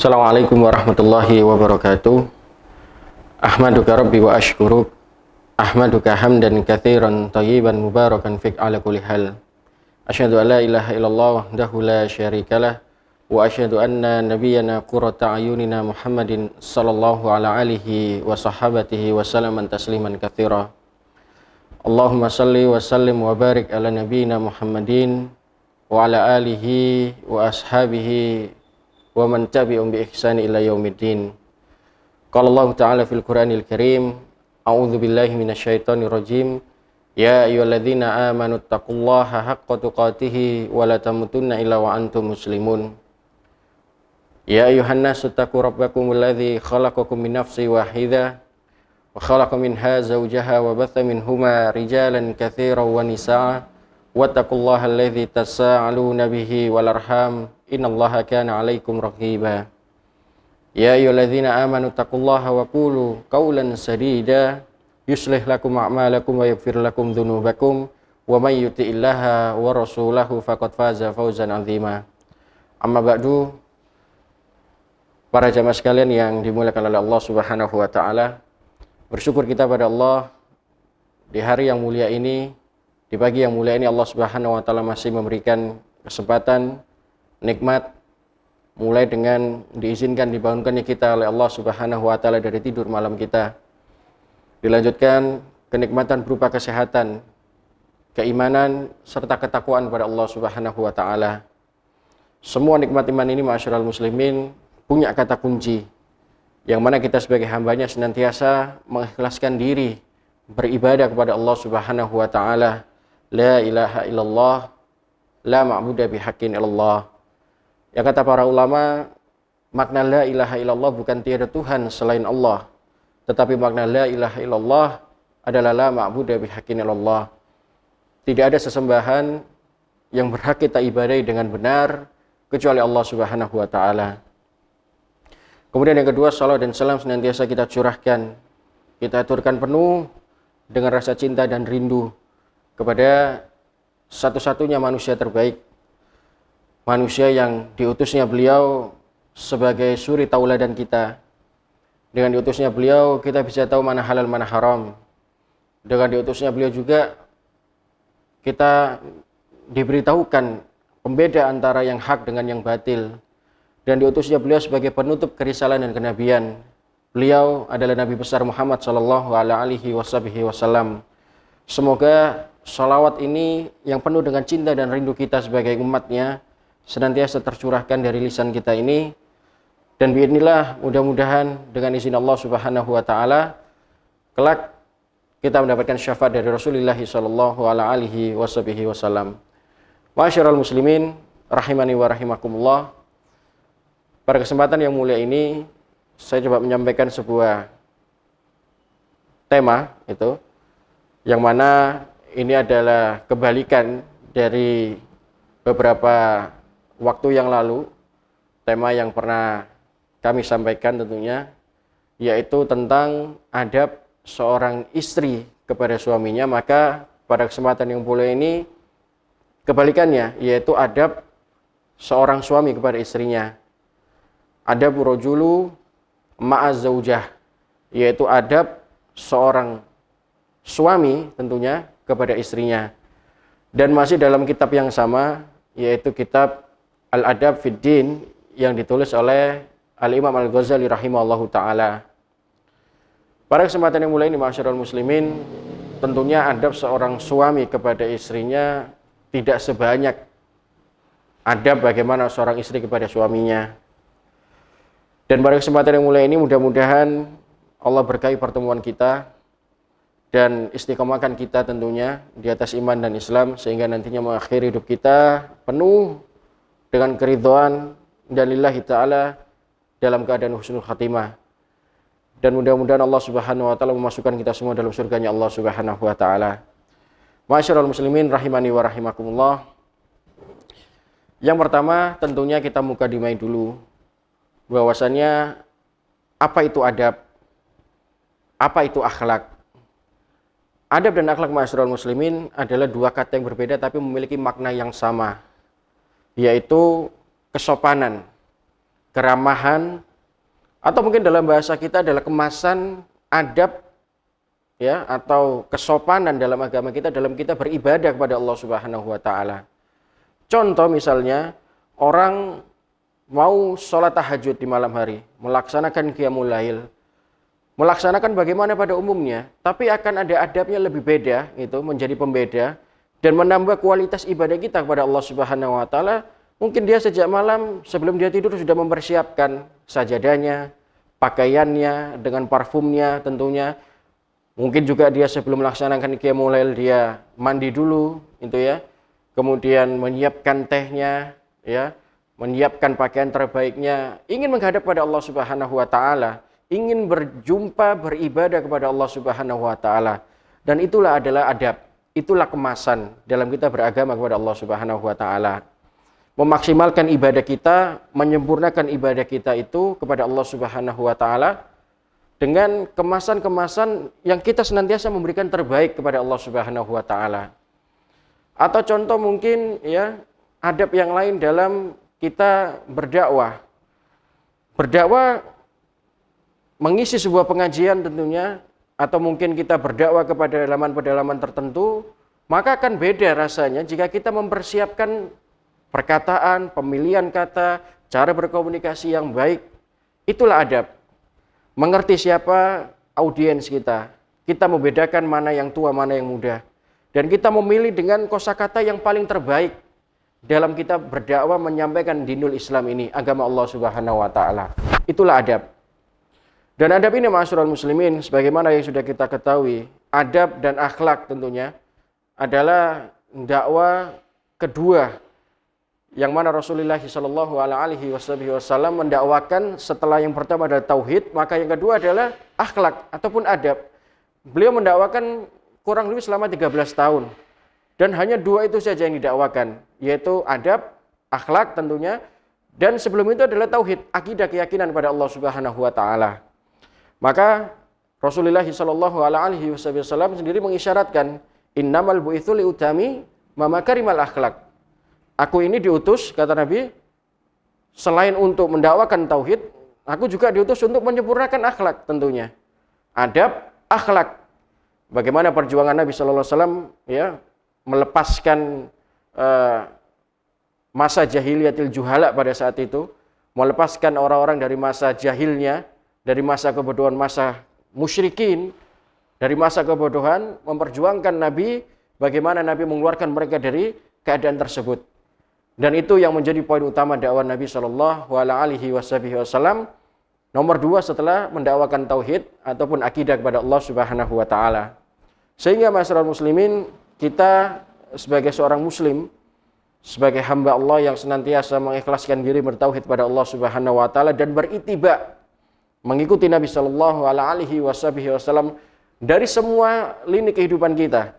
Assalamualaikum warahmatullahi wabarakatuh. Ahmaduka rabbi wa ashkuruk. Ahmaduka hamdan katsiran thayyiban mubarakan fik ala kulli hal. Asyhadu an la ilaha illallah wahdahu la syarikalah wa asyhadu anna nabiyyana qurrata ayunina Muhammadin sallallahu ala alihi wa sahabatihi wa sallaman tasliman katsira. Allahumma salli wa sallim wa barik ala nabiyyina Muhammadin wa ala alihi wa ashabihi wa man tabi'um bi ihsani ila yaumiddin. Qala Allah Ta'ala fil Qur'anil Karim, a'udzu billahi minasyaitonir rajim. Ya ayyuhalladzina amanu taqullaha haqqa tuqatih wa la tamutunna illa wa antum muslimun. Ya ayyuhan nasu taqu rabbakumul ladzi khalaqakum min nafsin wahidah wa khalaqa minha zawjaha wa batha minhuma rijalan katsiran wa nisaa'a wattaqullaha alladzi tasaaluna bihi wal arham innallaha kana 'alaikum raqiba. Ya ayyuhalladzina amanu taqullaha wa qulu qawlan sadida yuslih lakum a'malakum wa yaghfir lakum dzunubakum wa may yuti'illaha wa rasulahu faqad faza fawzan 'azima. Amma ba'du, para jamaah sekalian yang dimuliakan oleh Allah Subhanahu wa taala, bersyukur kita pada Allah di hari yang mulia ini, di pagi yang mulia ini Allah Subhanahu wa taala masih memberikan kesempatan, nikmat, mulai dengan diizinkan dibangunkannya kita oleh Allah Subhanahu wa taala dari tidur malam kita. Dilanjutkan kenikmatan berupa kesehatan, keimanan serta ketakwaan pada Allah Subhanahu wa taala. Semua nikmat iman ini ma'asyiral muslimin punya kata kunci, yang mana kita sebagai hambanya senantiasa mengikhlaskan diri beribadah kepada Allah Subhanahu wa taala. La ilaha illallah, la ma'budu bihaqqin illallah. Ya, kata para ulama, makna la ilaha illallah bukan tiada Tuhan selain Allah, tetapi makna la ilaha illallah adalah la ma'budu bihaqqin illallah. Tidak ada sesembahan yang berhak kita ibadahi dengan benar kecuali Allah Subhanahu wa taala. Kemudian yang kedua, salawat dan salam senantiasa kita curahkan, kita aturkan penuh dengan rasa cinta dan rindu kepada satu-satunya manusia terbaik, manusia yang diutusnya beliau sebagai suri tauladan kita. Dengan diutusnya beliau kita bisa tahu mana halal mana haram. Dengan diutusnya beliau juga kita diberitahukan pembeda antara yang hak dengan yang batil. Dan diutusnya beliau sebagai penutup kerisalan dan kenabian. Beliau adalah Nabi besar Muhammad sallallahu alaihi wasallam. Semoga salawat ini yang penuh dengan cinta dan rindu kita sebagai umatnya senantiasa tercurahkan dari lisan kita ini, dan biidznillah mudah-mudahan dengan izin Allah Subhanahu wa taala kelak kita mendapatkan syafaat dari Rasulullah sallallahu alaihi wasallam. Ma'asyiral muslimin rahimani wa rahimakumullah. Pada kesempatan yang mulia ini saya coba menyampaikan sebuah tema itu, yang mana ini adalah kebalikan dari beberapa waktu yang lalu, tema yang pernah kami sampaikan tentunya, yaitu tentang adab seorang istri kepada suaminya. Maka pada kesempatan yang mulia ini kebalikannya, yaitu adab seorang suami kepada istrinya. Adab rajulu ma'az zaujah, yaitu adab seorang suami tentunya kepada istrinya. Dan masih dalam kitab yang sama, yaitu kitab Al-Adab fid Din yang ditulis oleh Al-Imam Al-Ghazali rahimahullahu ta'ala. Pada kesempatan yang mulai ini ma'asyiral muslimin, tentunya adab seorang suami kepada istrinya tidak sebanyak adab bagaimana seorang istri kepada suaminya. Dan pada kesempatan yang mulai ini mudah-mudahan Allah berkahi pertemuan kita dan istiqomahkan kita tentunya di atas iman dan Islam, sehingga nantinya mengakhiri hidup kita penuh dengan keridhaan dan lillahi ta'ala dalam keadaan husnul khatimah. Dan mudah-mudahan Allah Subhanahu wa taala memasukkan kita semua dalam surganya Allah Subhanahu wa taala. Ma'asyiral muslimin rahimani wa rahimakumullah. Yang pertama tentunya kita mukadimai dulu bahwasannya apa itu adab, apa itu akhlak. Adab dan akhlak ma'asyiral muslimin adalah dua kata yang berbeda tapi memiliki makna yang sama, yaitu kesopanan. keramahan, atau mungkin dalam bahasa kita adalah kemasan adab ya, atau kesopanan dalam agama kita dalam kita beribadah kepada Allah Subhanahu wa taala. Contoh misalnya orang mau sholat tahajud di malam hari, melaksanakan qiyamul lail, melaksanakan bagaimana pada umumnya, tapi akan ada adabnya lebih beda, itu menjadi pembeda dan menambah kualitas ibadah kita kepada Allah Subhanahu wa taala. Mungkin dia sejak malam sebelum dia tidur sudah mempersiapkan sajadahnya, pakaiannya dengan parfumnya tentunya. Mungkin juga dia sebelum melaksanakan qiyamul lail dia mandi dulu, itu ya. Kemudian menyiapkan tehnya, ya, menyiapkan pakaian terbaiknya, ingin menghadap pada Allah Subhanahu wa taala, ingin berjumpa beribadah kepada Allah Subhanahu wa taala. Dan itulah adalah adab, itulah kemasan dalam kita beragama kepada Allah Subhanahu wa taala. Memaksimalkan ibadah kita, menyempurnakan ibadah kita itu kepada Allah Subhanahu wa taala dengan kemasan-kemasan yang kita senantiasa memberikan terbaik kepada Allah Subhanahu wa taala. Atau contoh mungkin ya, adab yang lain dalam kita berdakwah. Berdakwah mengisi sebuah pengajian tentunya, atau mungkin kita berdakwah kepada pedalaman tertentu, maka akan beda rasanya jika kita mempersiapkan perkataan, pemilihan kata, cara berkomunikasi yang baik. Itulah adab. Mengerti siapa audiens kita. Kita membedakan mana yang tua, mana yang muda. Dan kita memilih dengan kosakata yang paling terbaik dalam kita berdakwah menyampaikan dinul Islam ini, agama Allah Subhanahu wa taala. Itulah adab. Dan adab ini ma'asyiral muslimin, sebagaimana yang sudah kita ketahui, adab dan akhlak tentunya adalah dakwah kedua yang mana Rasulullah Shallallahu Alaihi Wasallam mendakwakan. Setelah yang pertama adalah tauhid, maka yang kedua adalah akhlak ataupun adab. Beliau mendakwakan kurang lebih selama 13 tahun. Dan hanya dua itu saja yang didakwakan, yaitu adab, akhlak tentunya, dan sebelum itu adalah tauhid, akidah keyakinan pada Allah Subhanahu wa taala. Maka Rasulullah sallallahu alaihi wasallam sendiri mengisyaratkan, innamal bu'itsu liutami mamakarimal akhlak. Aku ini diutus, kata Nabi, selain untuk mendakwakan tauhid, aku juga diutus untuk menyempurnakan akhlak tentunya. Adab, akhlak. Bagaimana perjuangan Nabi sallallahu alaihi wasallam ya, melepaskan masa jahiliyatil juhala pada saat itu, melepaskan orang-orang dari masa jahilnya, dari masa kebodohan, masa musyrikin, dari masa kebodohan, memperjuangkan Nabi, bagaimana Nabi mengeluarkan mereka dari keadaan tersebut. Dan itu yang menjadi poin utama dakwah Nabi sallallahu alaihi wasallam, nomor 2 setelah mendakwakan tauhid ataupun akidah kepada Allah Subhanahu wa taala. Sehingga masyarakat muslimin, kita sebagai seorang muslim, sebagai hamba Allah yang senantiasa mengikhlaskan diri bertauhid pada Allah Subhanahu wa taala dan berittiba, mengikuti Nabi sallallahu alaihi wasallam dari semua lini kehidupan kita,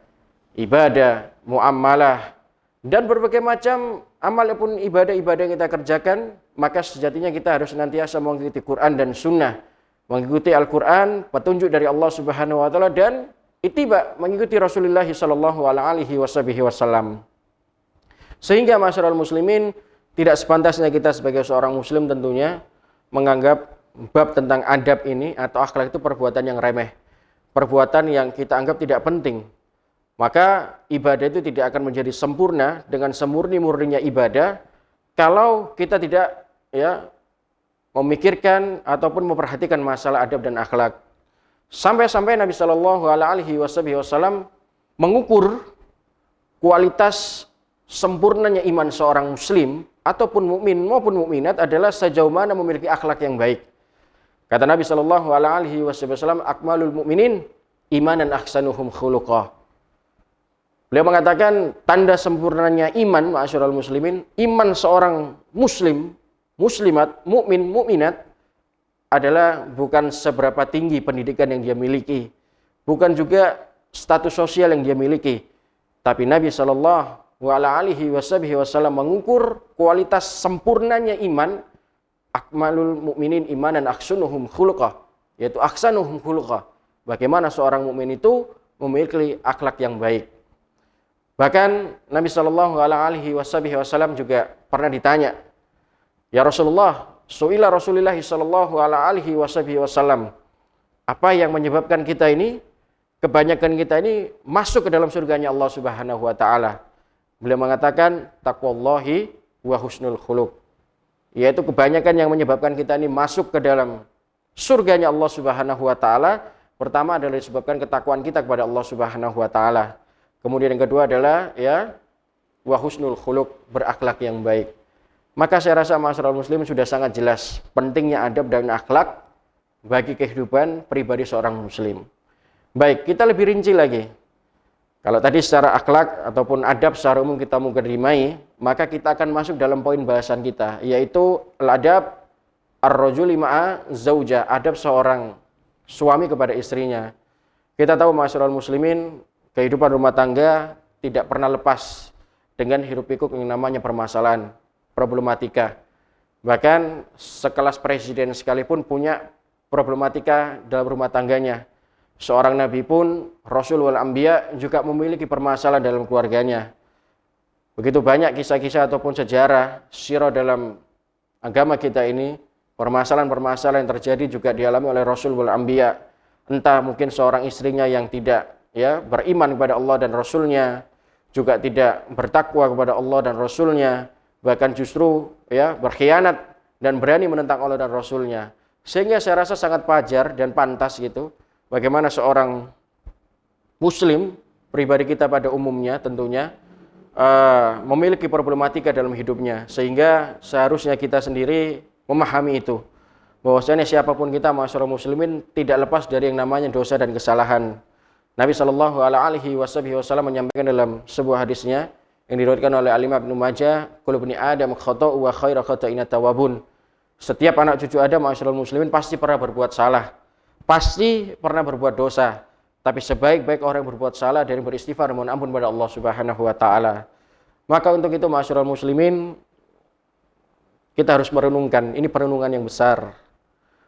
ibadah, muamalah, dan berbagai macam amal pun ibadah-ibadah yang kita kerjakan, maka sejatinya kita harus senantiasa mengikuti Quran dan Sunnah, mengikuti Al-Quran, petunjuk dari Allah Subhanahu wa taala, dan ittiba, mengikuti Rasulullah sallallahu alaihi wasallam. Sehingga masyarakat muslimin, tidak sepantasnya kita sebagai seorang muslim tentunya menganggap bab tentang adab ini atau akhlak itu perbuatan yang remeh, perbuatan yang kita anggap tidak penting. Maka ibadah itu tidak akan menjadi sempurna dengan semurni-murninya ibadah kalau kita tidak ya memikirkan ataupun memperhatikan masalah adab dan akhlak. Sampai-sampai Nabi Shallallahu Alaihi Wasallam mengukur kualitas sempurnanya iman seorang muslim ataupun mukmin maupun mukminat adalah sejauh mana memiliki akhlak yang baik. Kata Nabi Shallallahu Alaihi Wasallam, akmalul mukminin imanan ahsanuhum khuluqah. Beliau mengatakan tanda sempurnanya iman, ma'asyiral muslimin, iman seorang muslim, muslimat, mukmin, mukminat adalah bukan seberapa tinggi pendidikan yang dia miliki, bukan juga status sosial yang dia miliki, tapi Nabi Shallallahu Alaihi Wasallam mengukur kualitas sempurnanya iman, akmalul mukminin imanan ahsanuhum khuluqah, yaitu ahsanuhum khuluqah. Bagaimana seorang mukmin itu memiliki akhlak yang baik. Bahkan Nabi Shallallahu Alaihi Wasallam juga pernah ditanya, ya Rasulullah, Su'ila Rasulullah sallallahu alaihi wasallam. Apa yang menyebabkan kita ini, kebanyakan kita ini masuk ke dalam surganya Allah Subhanahu wa taala? Beliau mengatakan taqwallahi wa husnul khuluq. Yaitu kebanyakan yang menyebabkan kita ini masuk ke dalam surganya Allah Subhanahu wa taala, pertama adalah disebabkan ketakwaan kita kepada Allah Subhanahu wa taala. Kemudian yang kedua adalah ya wa husnul khuluq, berakhlak yang baik. Maka saya rasa masyarakat muslim sudah sangat jelas pentingnya adab dan akhlak bagi kehidupan pribadi seorang muslim. Baik, kita lebih rinci lagi. Kalau tadi secara akhlak ataupun adab secara umum kita menggerimai, maka kita akan masuk dalam poin bahasan kita, yaitu al-adab ar-rajuli ma'a zauja, adab seorang suami kepada istrinya. Kita tahu masyarakat muslimin, kehidupan rumah tangga tidak pernah lepas dengan hiruk pikuk yang namanya permasalahan, problematika. Bahkan sekelas presiden sekalipun punya problematika dalam rumah tangganya. Seorang nabi pun, Rasul wal Anbiya, juga memiliki permasalahan dalam keluarganya. Begitu banyak kisah-kisah ataupun sejarah sirah dalam agama kita ini, permasalahan-permasalahan yang terjadi juga dialami oleh Rasul wal Anbiya. Entah mungkin seorang istrinya yang tidak beriman kepada Allah dan Rasulnya, juga tidak bertakwa kepada Allah dan Rasulnya, bahkan justru berkhianat dan berani menentang Allah dan Rasulnya. Sehingga saya rasa sangat wajar dan pantas gitu, bagaimana seorang muslim, pribadi kita pada umumnya tentunya, memiliki problematika dalam hidupnya. Sehingga seharusnya kita sendiri memahami itu, bahwasanya siapapun kita masyarakat muslimin tidak lepas dari yang namanya dosa dan kesalahan. Nabi Shallallahu alaihi wasallam menyampaikan dalam sebuah hadisnya yang diriwayatkan oleh Al-Imam Ibnu Majah, kullu bani Adam khata'u wa khairu khata'ina tawwabun. Setiap anak cucu Adam masyarakat muslimin pasti pernah berbuat salah, pasti pernah berbuat dosa. Tapi sebaik-baik orang yang berbuat salah dan beristighfar mohon ampun pada Allah Subhanahu wa taala. Maka untuk itu masyarakat muslimin, kita harus merenungkan, ini perenungan yang besar,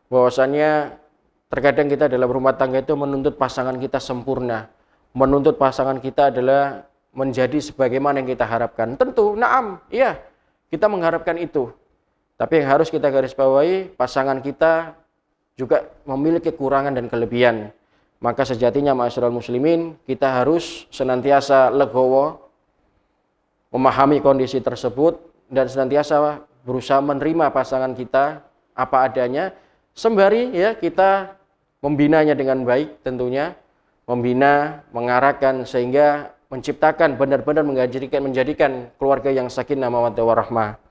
bahwasanya terkadang kita dalam rumah tangga itu menuntut pasangan kita sempurna, menuntut pasangan kita adalah menjadi sebagaimana yang kita harapkan. Tentu, naam, iya, kita mengharapkan itu. Tapi yang harus kita garis bawahi, pasangan kita juga memiliki kekurangan dan kelebihan. Maka sejatinya masyarakat muslimin, kita harus senantiasa legowo, memahami kondisi tersebut, dan senantiasa berusaha menerima pasangan kita apa adanya, sembari kita membinanya dengan baik tentunya, membina, mengarahkan sehingga menciptakan benar-benar menjadikan keluarga yang sakinah mawaddah warahmah.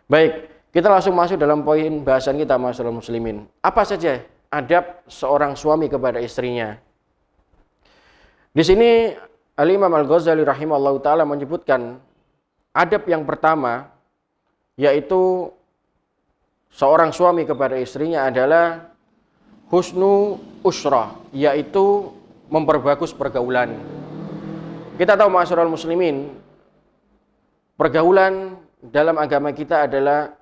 Baik, kita langsung masuk dalam poin bahasan kita masyarakat muslimin. Apa saja adab seorang suami kepada istrinya? Di sini Al-Imam Al-Ghazali rahimahullah ta'ala menyebutkan adab yang pertama, yaitu seorang suami kepada istrinya adalah husnu usrah, yaitu memperbagus pergaulan. Kita tahu masyarakat muslimin, pergaulan dalam agama kita adalah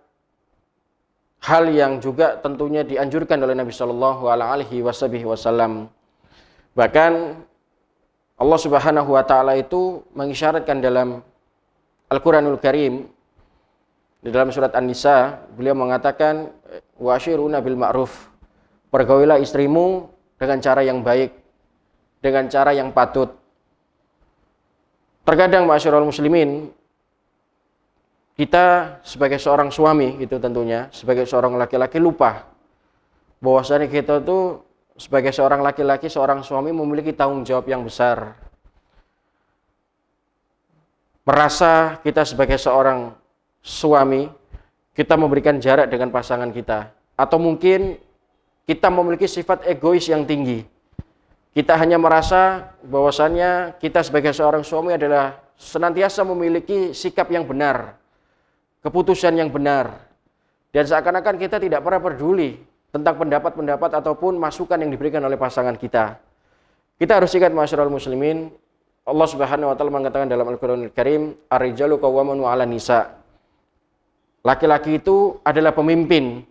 hal yang juga tentunya dianjurkan oleh Nabi Shallallahu alaihi wasallam. Bahkan Allah Subhanahu wa taala itu mengisyaratkan dalam Al-Qur'anul Karim, di dalam surat An-Nisa, beliau mengatakan wa'ashiruna bil ma'ruf, pergaulilah istrimu dengan cara yang baik, dengan cara yang patut. Terkadang masyarakat muslimin, kita sebagai seorang suami gitu tentunya, sebagai seorang laki-laki lupa bahwasanya kita tuh sebagai seorang laki-laki, seorang suami memiliki tanggung jawab yang besar. Merasa kita sebagai seorang suami, kita memberikan jarak dengan pasangan kita, atau mungkin kita memiliki sifat egois yang tinggi. Kita hanya merasa bahwasannya kita sebagai seorang suami adalah senantiasa memiliki sikap yang benar, keputusan yang benar, dan seakan-akan kita tidak pernah peduli tentang pendapat-pendapat ataupun masukan yang diberikan oleh pasangan kita. Kita harus ingat masyarakat muslimin, Allah Subhanahu wa taala mengatakan dalam Al-Qur'anul Karim, ar-rijalu qawwamun 'alan nisa. Laki-laki itu adalah pemimpin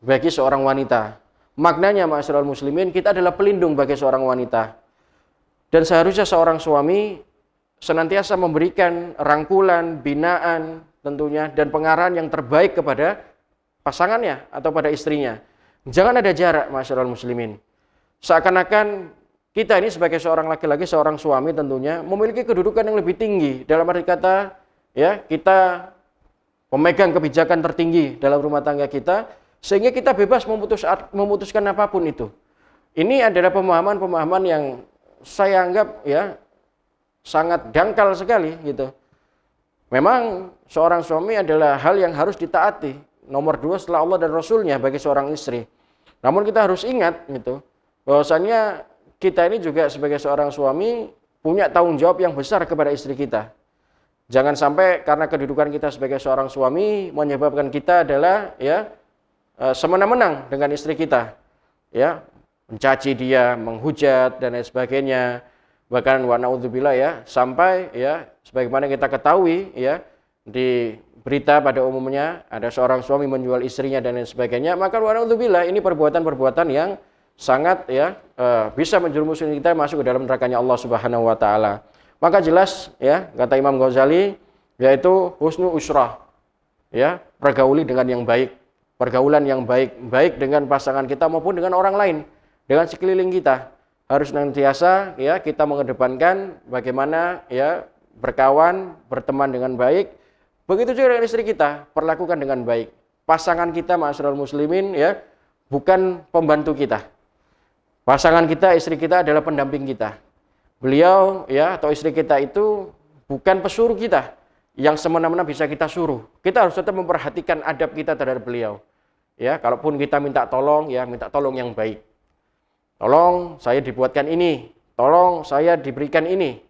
bagi seorang wanita. Maknanya masyarakat muslimin, kita adalah pelindung bagi seorang wanita. Dan seharusnya seorang suami senantiasa memberikan rangkulan, binaan tentunya, dan pengarahan yang terbaik kepada pasangannya atau pada istrinya. Jangan ada jarak, masyarul muslimin. Seakan-akan kita ini sebagai seorang laki-laki, seorang suami tentunya memiliki kedudukan yang lebih tinggi. Dalam arti kata, ya, kita pemegang kebijakan tertinggi dalam rumah tangga kita, sehingga kita bebas memutuskan apapun itu. Ini adalah pemahaman-pemahaman yang saya anggap ya sangat dangkal sekali gitu. Memang seorang suami adalah hal yang harus ditaati, nomor 2 setelah Allah dan Rasulnya bagi seorang istri. Namun kita harus ingat gitu, bahwasanya kita ini juga sebagai seorang suami punya tanggung jawab yang besar kepada istri kita. Jangan sampai karena kedudukan kita sebagai seorang suami menyebabkan kita adalah ya semena-mena dengan istri kita, ya mencaci dia, menghujat dan lain sebagainya. Bahkan wa naudzubillah ya, sampai ya sebagaimana kita ketahui ya di berita pada umumnya ada seorang suami menjual istrinya dan lain sebagainya, maka wa naudzubillah ini perbuatan-perbuatan yang sangat ya bisa menjerumuskan kita masuk ke dalam nerakanya Allah Subhanahu wa taala. Maka jelas ya kata Imam Ghazali yaitu husnul usrah, ya pergauli dengan yang baik, pergaulan yang baik, baik dengan pasangan kita maupun dengan orang lain, dengan sekeliling kita. Harus senantiasa ya kita mengedepankan bagaimana ya berkawan, berteman dengan baik. Begitu juga dengan istri kita, perlakukan dengan baik. Pasangan kita ma'asyiral muslimin ya bukan pembantu kita. Pasangan kita, istri kita adalah pendamping kita. Beliau ya atau istri kita itu bukan pesuruh kita yang semena-mena bisa kita suruh. Kita harus tetap memperhatikan adab kita terhadap beliau. Ya, kalaupun kita minta tolong ya minta tolong yang baik. Tolong saya dibuatkan ini, tolong saya diberikan ini.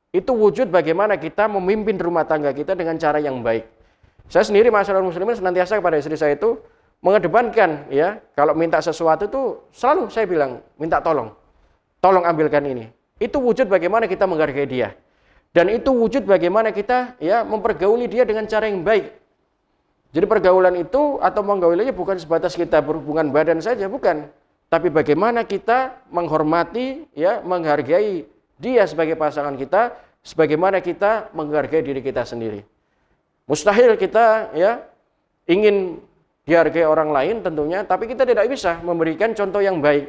Itu wujud bagaimana kita memimpin rumah tangga kita dengan cara yang baik. Saya sendiri masyarakat muslimin senantiasa kepada istri saya itu mengedepankan ya, kalau minta sesuatu itu selalu saya bilang minta tolong. Tolong ambilkan ini. Itu wujud bagaimana kita menghargai dia. Dan itu wujud bagaimana kita ya mempergauli dia dengan cara yang baik. Jadi pergaulan itu atau menggaulinya bukan sebatas kita berhubungan badan saja, bukan. Tapi bagaimana kita menghormati, ya, menghargai dia sebagai pasangan kita, sebagaimana kita menghargai diri kita sendiri. Mustahil kita, ya, ingin dihargai orang lain tentunya, tapi kita tidak bisa memberikan contoh yang baik.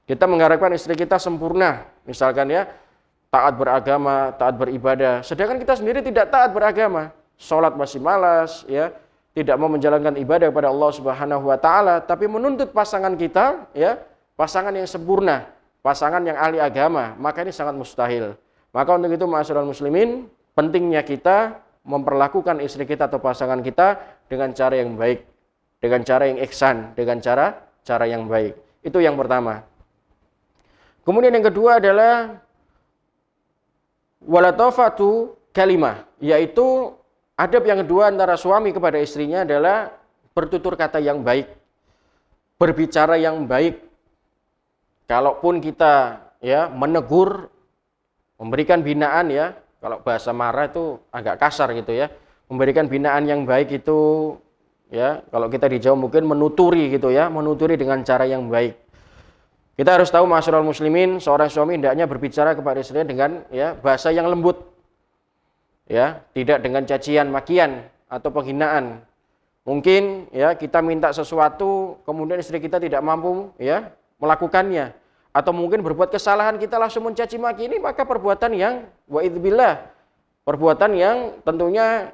Kita mengharapkan istri kita sempurna, misalkan ya, taat beragama, taat beribadah. Sedangkan kita sendiri tidak taat beragama, sholat masih malas, ya. Tidak mau menjalankan ibadah kepada Allah Subhanahu wa taala, tapi menuntut pasangan kita ya, pasangan yang sempurna, pasangan yang ahli agama, maka ini sangat mustahil. Maka untuk itu ma'asyiral muslimin, pentingnya kita memperlakukan istri kita atau pasangan kita dengan cara yang baik, dengan cara yang ihsan, dengan cara yang baik. Itu yang pertama. Kemudian yang kedua adalah walatafatu kalimah, yaitu adab yang kedua antara suami kepada istrinya adalah bertutur kata yang baik, berbicara yang baik. Kalaupun kita ya menegur, memberikan binaan ya, kalau bahasa marah itu agak kasar gitu ya, memberikan binaan yang baik itu ya, kalau kita di Jawa mungkin menuturi gitu ya, menuturi dengan cara yang baik. Kita harus tahu ma'asyiral muslimin, seorang suami hendaknya berbicara kepada istrinya dengan ya bahasa yang lembut. Ya, tidak dengan cacian, makian atau penghinaan. Mungkin ya kita minta sesuatu kemudian istri kita tidak mampu ya melakukannya atau mungkin berbuat kesalahan kita langsung mencaci maki, ini maka perbuatan yang wa'idzubillah, perbuatan yang tentunya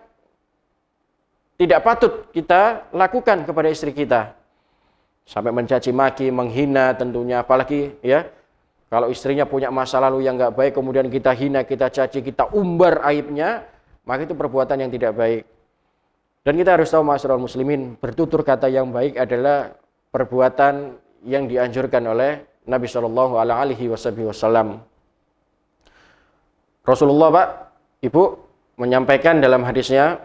tidak patut kita lakukan kepada istri kita. Sampai mencaci maki, menghina tentunya, apalagi ya kalau istrinya punya masa lalu yang nggak baik, kemudian kita hina, kita caci, kita umbar aibnya, maka itu perbuatan yang tidak baik. Dan kita harus tahu ma'asyiral muslimin, bertutur kata yang baik adalah perbuatan yang dianjurkan oleh Nabi Shallallahu Alaihi Wasallam. Rasulullah, Pak, Ibu, menyampaikan dalam hadisnya,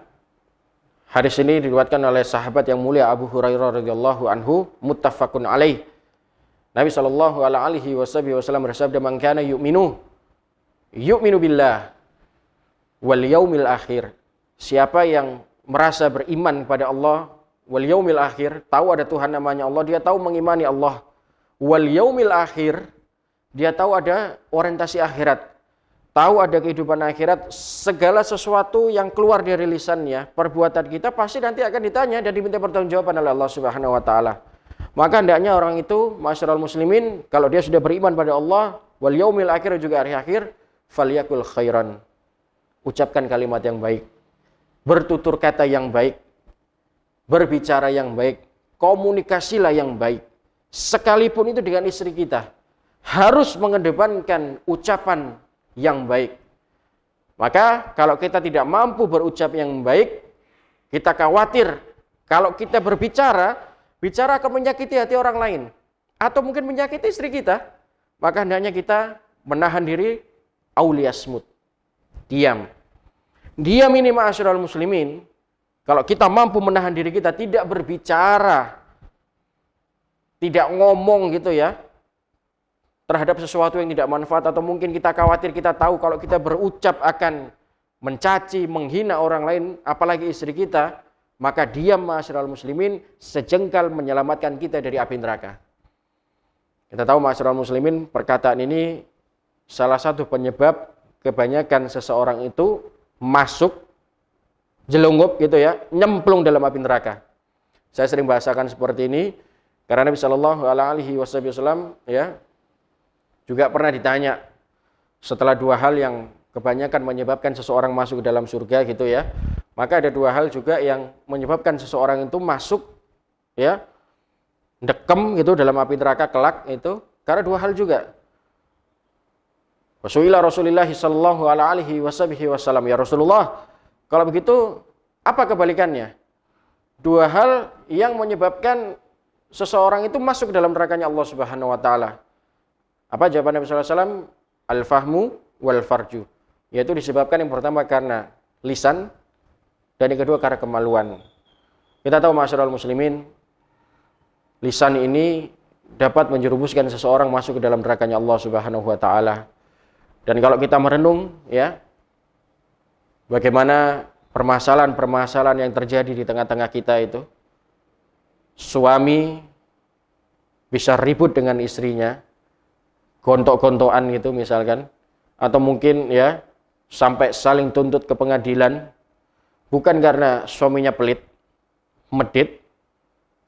hadis ini diriwayatkan oleh sahabat yang mulia Abu Hurairah radhiyallahu anhu, muttafaqun alaih. Nabi Shallallahu Alaihi Wasallam bersabda, "Man kana yu'minu billah wal yaumil akhir." Siapa yang merasa beriman kepada Allah wal yaumil akhir, tahu ada Tuhan namanya Allah, dia tahu mengimani Allah. Wal yaumil akhir, dia tahu ada orientasi akhirat. tahu ada kehidupan akhirat, segala sesuatu yang keluar dari lisannya, perbuatan kita pasti nanti akan ditanya dan diminta pertanggungjawaban oleh Allah Subhanahu wa taala. Maka hendaknya orang itu, masyarul muslimin, kalau dia sudah beriman pada Allah wal yaumil akhir, juga hari akhir, falyakul khairan. Ucapkan kalimat yang baik, bertutur kata yang baik, berbicara yang baik, komunikasilah yang baik. Sekalipun itu dengan istri kita, harus mengedepankan ucapan yang baik. Maka kalau kita tidak mampu berucap yang baik, kita khawatir kalau kita bicara akan menyakiti hati orang lain, atau mungkin menyakiti istri kita. Maka hendaknya kita menahan diri, auliyasmut, diam. Diam ini ma'asyiral muslimin, kalau kita mampu menahan diri kita, tidak berbicara, tidak ngomong gitu ya, terhadap sesuatu yang tidak manfaat, atau mungkin kita khawatir, kita tahu kalau kita berucap akan mencaci, menghina orang lain, apalagi istri kita, maka diam ma'asyiral muslimin sejengkal menyelamatkan kita dari api neraka. Kita tahu ma'asyiral muslimin, perkataan ini salah satu penyebab kebanyakan seseorang itu masuk jelungup gitu ya, nyemplung dalam api neraka. Saya sering bahasakan seperti ini karena Nabi Shallallahu Alaihi Wasallam ya juga pernah ditanya setelah dua hal yang kebanyakan menyebabkan seseorang masuk ke dalam surga gitu ya. Maka ada dua hal juga yang menyebabkan seseorang itu masuk ya, dekem gitu dalam api neraka kelak itu karena dua hal juga. Rasulullah sallallahu alaihi wasallam, ya Rasulullah, kalau begitu apa kebalikannya? Dua hal yang menyebabkan seseorang itu masuk dalam nerakanya Allah Subhanahu wa taala. Apa jawaban Nabi sallallahu alaihi wasallam? Al-fahmu wal farju. Yaitu disebabkan yang pertama karena lisan, dan yang kedua karena kemaluan. Kita tahu ma'asyiral muslimin, lisan ini dapat menjerumuskan seseorang masuk ke dalam nerakanya Allah Subhanahu wa taala. Dan kalau kita merenung ya, bagaimana permasalahan-permasalahan yang terjadi di tengah-tengah kita itu, suami bisa ribut dengan istrinya, gontok-gontokan gitu misalkan, atau mungkin ya sampai saling tuntut ke pengadilan, bukan karena suaminya pelit, medit,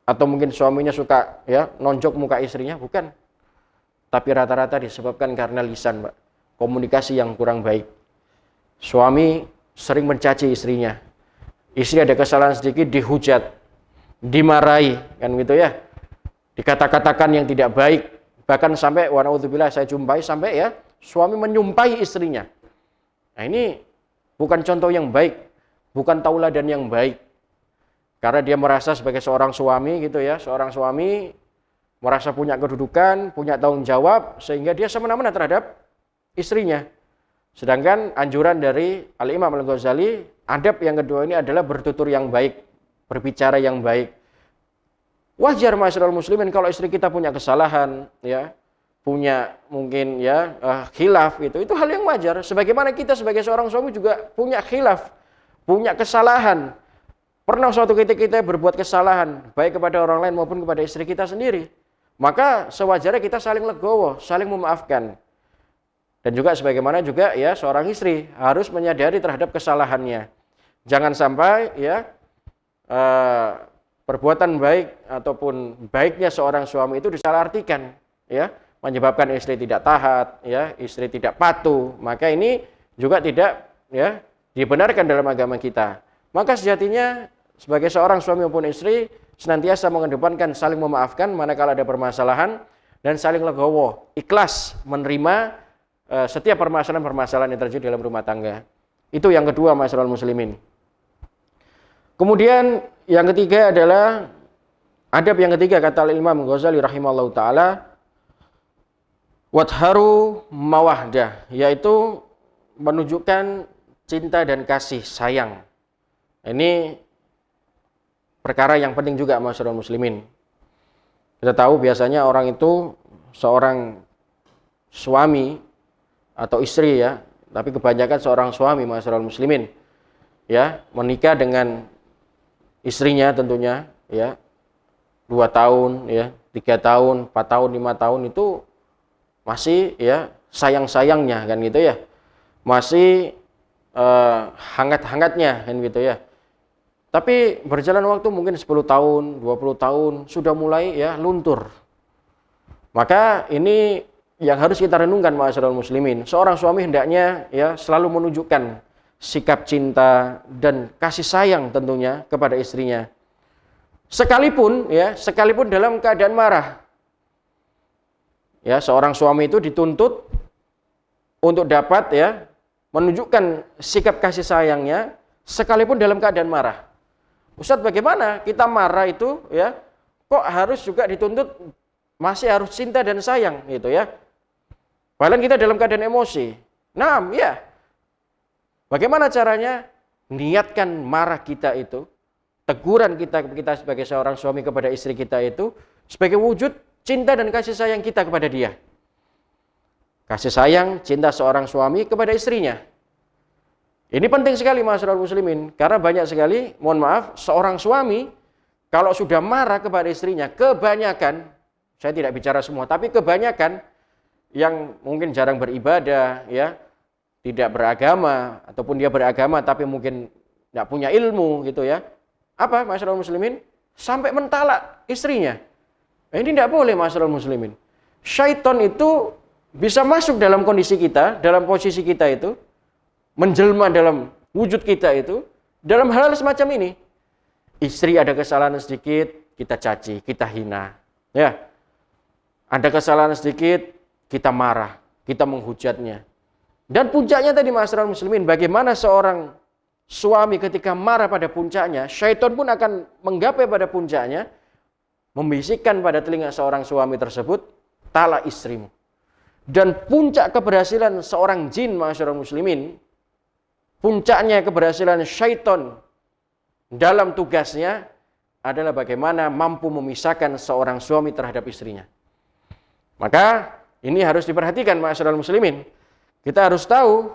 atau mungkin suaminya suka ya nonjok muka istrinya, bukan. Tapi rata-rata disebabkan karena lisan, Mbak. Komunikasi yang kurang baik. Suami sering mencaci istrinya. Istri ada kesalahan sedikit dihujat, dimarahi, kan gitu ya. Dikata-katakan yang tidak baik, bahkan sampai wa naudzubillah, saya jumpai sampai ya suami menyumpahi istrinya. Nah, ini bukan contoh yang baik, bukan tauladan yang baik. Karena dia merasa sebagai seorang suami gitu ya, seorang suami merasa punya kedudukan, punya tanggung jawab, sehingga dia semena-mena terhadap istrinya. Sedangkan anjuran dari Al-Imam Al-Ghazali, adab yang kedua ini adalah bertutur yang baik, berbicara yang baik. Wajar ma'asyiral muslimin kalau istri kita punya kesalahan, ya, punya mungkin ya khilaf, itu hal yang wajar. Sebagaimana kita sebagai seorang suami juga punya khilaf, punya kesalahan. Pernah suatu ketika kita berbuat kesalahan, baik kepada orang lain maupun kepada istri kita sendiri. Maka sewajarnya kita saling legowo, saling memaafkan. Dan juga sebagaimana juga ya seorang istri harus menyadari terhadap kesalahannya. Jangan sampai ya perbuatan baik ataupun baiknya seorang suami itu disalahartikan, ya, menyebabkan istri tidak taat, ya, istri tidak patuh. Maka ini juga tidak ya dibenarkan dalam agama kita. Maka sejatinya sebagai seorang suami maupun istri senantiasa mengedepankan saling memaafkan manakala ada permasalahan dan saling legowo, ikhlas menerima setiap permasalahan-permasalahan yang terjadi dalam rumah tangga. Itu yang kedua, ma'asyiral muslimin. Kemudian yang ketiga adalah adab yang ketiga, kata Imam Ghazali rahimahullah taala, wadharu mawahdah, yaitu menunjukkan cinta dan kasih sayang. Ini perkara yang penting juga, ma'asyiral muslimin. Kita tahu biasanya orang itu seorang suami atau istri ya, tapi kebanyakan seorang suami, ma'asyiral muslimin, ya, menikah dengan istrinya tentunya ya 2 tahun ya, 3 tahun, 4 tahun, 5 tahun itu masih ya sayang-sayangnya kan gitu ya. masih hangat-hangatnya kan gitu ya. Tapi berjalan waktu mungkin 10 tahun, 20 tahun sudah mulai ya luntur. Maka ini yang harus kita renungkan ma'asyiral muslimin. Seorang suami hendaknya ya selalu menunjukkan sikap cinta dan kasih sayang tentunya kepada istrinya. Sekalipun dalam keadaan marah. Ya, seorang suami itu dituntut untuk dapat ya menunjukkan sikap kasih sayangnya sekalipun dalam keadaan marah. Ustadz, bagaimana kita marah itu ya kok harus juga dituntut masih harus cinta dan sayang gitu ya. Padahal kita dalam keadaan emosi. Naam, ya. Bagaimana caranya? Niatkan marah kita itu, teguran kita sebagai seorang suami kepada istri kita itu sebagai wujud cinta dan kasih sayang kita kepada dia. Kasih sayang, cinta seorang suami kepada istrinya. Ini penting sekali ma'asyiral muslimin, karena banyak sekali, mohon maaf, seorang suami kalau sudah marah kepada istrinya, kebanyakan, saya tidak bicara semua, tapi kebanyakan yang mungkin jarang beribadah, ya, tidak beragama, ataupun dia beragama tapi mungkin tidak punya ilmu gitu ya. Apa ma'asyiral muslimin? Sampai mentalak istrinya. Nah, ini tidak boleh ma'asyiral muslimin. Syaitan itu bisa masuk dalam kondisi kita, dalam posisi kita itu, menjelma dalam wujud kita itu, dalam hal semacam ini. Istri ada kesalahan sedikit, kita caci, kita hina. Ya. Ada kesalahan sedikit, kita marah, kita menghujatnya. Dan puncaknya tadi ma'asyiral muslimin, bagaimana seorang suami ketika marah pada puncaknya, syaitan pun akan menggapai pada puncaknya, membisikkan pada telinga seorang suami tersebut, talak istrimu. Dan puncak keberhasilan seorang jin ma'asyiral muslimin, puncaknya keberhasilan syaitan dalam tugasnya adalah bagaimana mampu memisahkan seorang suami terhadap istrinya. Maka ini harus diperhatikan ma'asyiral muslimin. Kita harus tahu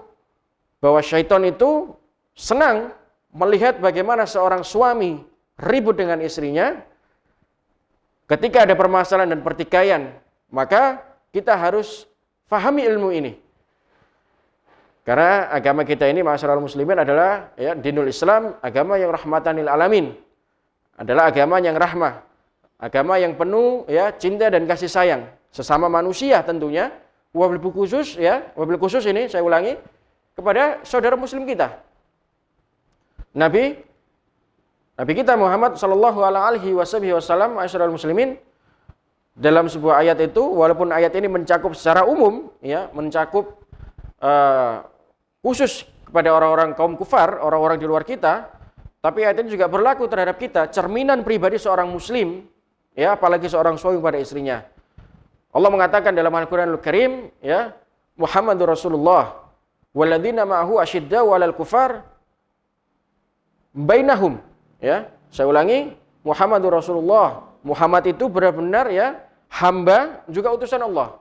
bahwa syaitan itu senang melihat bagaimana seorang suami ribut dengan istrinya. Ketika ada permasalahan dan pertikaian, maka kita harus fahami ilmu ini. Karena agama kita ini ma'asyiral muslimin adalah ya dinul Islam, agama yang rahmatan lil alamin. Adalah agama yang rahmah, agama yang penuh ya cinta dan kasih sayang sesama manusia tentunya. Wabil khusus ini saya ulangi kepada saudara muslim kita. Nabi kita Muhammad sallallahu alaihi wasallam ma'asyiral muslimin dalam sebuah ayat itu, walaupun ayat ini mencakup secara umum ya, mencakup khusus kepada orang-orang kaum kufar, orang-orang di luar kita, tapi ayat ini juga berlaku terhadap kita, cerminan pribadi seorang muslim, ya, apalagi seorang suami pada istrinya. Allah mengatakan dalam Al-Qur'anul Karim, ya, Muhammadur Rasulullah, walladzina ma'ahu asyiddau 'alal kufar bainahum, ya. Saya ulangi, Muhammadur Rasulullah. Muhammad itu benar-benar ya hamba juga utusan Allah.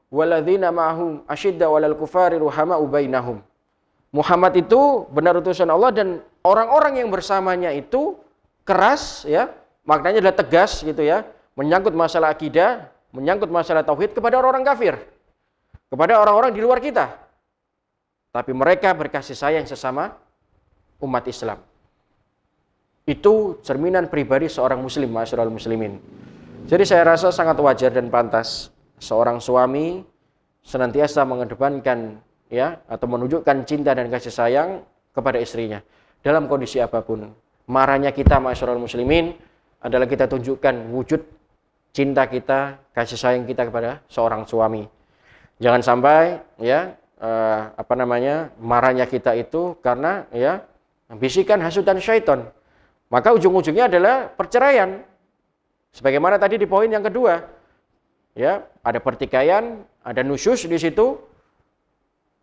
Walladzina ma'ahu asyiddau 'alal kufari ruhama'u bainahum. Muhammad itu benar utusan Allah dan orang-orang yang bersamanya itu keras ya, maknanya adalah tegas gitu ya, menyangkut masalah akidah, menyangkut masalah tauhid kepada orang-orang kafir, kepada orang-orang di luar kita. Tapi mereka berkasih sayang sesama umat Islam. Itu cerminan pribadi seorang muslim, ma'asyiral muslimin. Jadi saya rasa sangat wajar dan pantas seorang suami senantiasa mengedepankan ya atau menunjukkan cinta dan kasih sayang kepada istrinya dalam kondisi apapun. Marahnya kita ma'asyiral muslimin adalah kita tunjukkan wujud cinta kita, kasih sayang kita kepada seorang suami. Jangan sampai ya marahnya kita itu karena ya bisikan hasutan syaitan. Maka ujung-ujungnya adalah perceraian. Sebagaimana tadi di poin yang kedua. Ya, ada pertikaian, ada nusyus di situ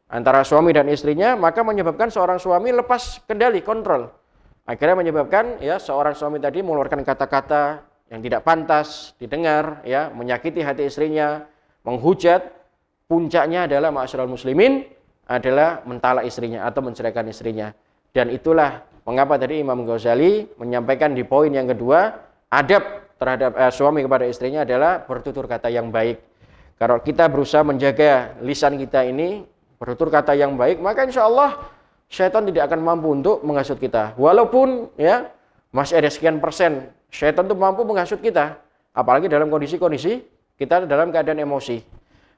antara suami dan istrinya, maka menyebabkan seorang suami lepas kendali, kontrol. Akhirnya menyebabkan ya seorang suami tadi mengeluarkan kata-kata yang tidak pantas didengar, ya, menyakiti hati istrinya, menghujat. Puncaknya adalah ma'asyiral muslimin adalah mentalak istrinya atau menceraikan istrinya. Dan itulah mengapa tadi Imam Ghazali menyampaikan di poin yang kedua, adab terhadap suami kepada istrinya adalah bertutur kata yang baik. Kalau kita berusaha menjaga lisan kita ini, bertutur kata yang baik, maka insya Allah syaitan tidak akan mampu untuk menghasut kita. Walaupun ya masih ada sekian persen syaitan itu mampu menghasut kita, apalagi dalam kondisi-kondisi kita dalam keadaan emosi.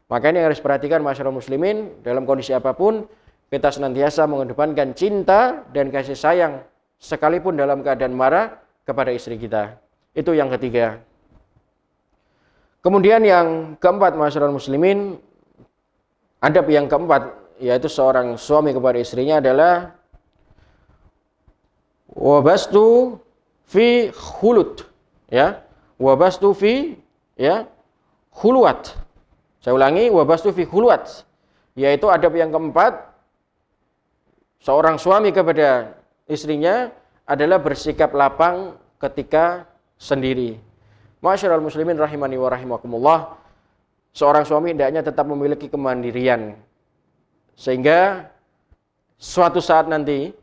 Maka ini harus perhatikan masyarakat muslimin, dalam kondisi apapun kita senantiasa mengedepankan cinta dan kasih sayang sekalipun dalam keadaan marah kepada istri kita. Itu yang ketiga. Kemudian yang keempat masyarakat muslimin, adab yang keempat yaitu seorang suami kepada istrinya adalah wabastu fi khulud, ya. Wabastu fi ya khuluwat. Saya ulangi, wabastu fi khuluwat, yaitu adab yang keempat seorang suami kepada istrinya adalah bersikap lapang ketika sendiri. Masyarul muslimin rahimani wa rahimakumullah, seorang suami hendaknya tetap memiliki kemandirian, sehingga suatu saat nanti